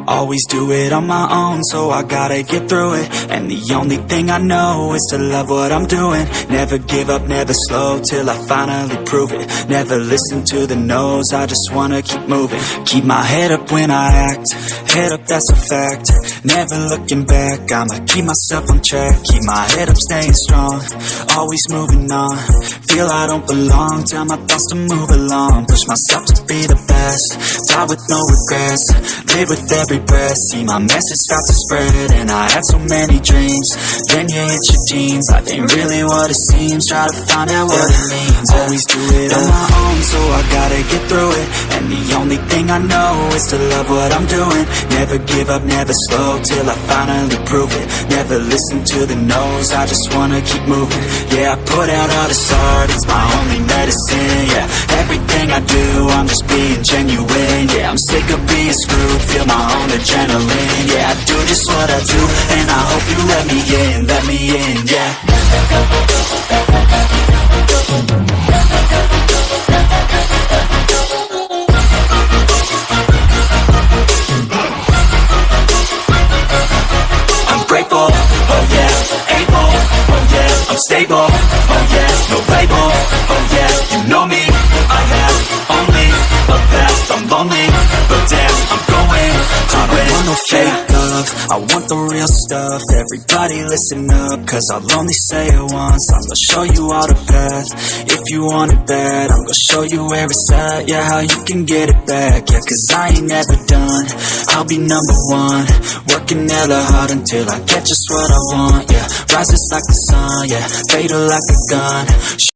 Always do it on my own, so I gotta get through it. And the only thing I know is to love what I'm doing. Never give up, never slow, till I finally prove it. Never listen to the no's, I just wanna keep moving. Keep my head up when I act, head up, that's a fact. Never looking back, I'ma keep myself on track. Keep my head up, staying strong, always moving on. Feel I don't belong, tell my thoughts to move along. Push myself to be the best, die with no regrets. Live with every breath, see my message start to spread. And I had so many dreams, then you hit your teens. Life ain't really what it seems, try to find out what it means. Always do it on my own, so I gotta get through it. And the only thing I know is to love what I'm doing. Never give up, never slow, till I finally prove it. Never listen to the no's, I just wanna keep moving. Yeah, I put out all this art, it's my only medicine. Yeah, everything I do, I'm just being genuine. Yeah, I'm sick of being screwed, feel my own adrenaline. Yeah, I do just what I do, and I hope you let me in, yeah. I'm grateful, oh yeah, able, oh yeah, I'm stable, oh yeah, no label, oh yeah, you know me, I have only a past, I'm lonely, but damn, I'm going to win. I don't want no fake love, I want the real stuff. Everybody listen up, cause I'll only say it once. I'm gonna show you all the path, if you want it bad. I'm gonna show you where it's at, yeah, how you can get it back. Yeah, cause I ain't never done, I'll be number one. Working hella hard until I get just what I want. Yeah, rises like the sun, yeah, fatal like a gun.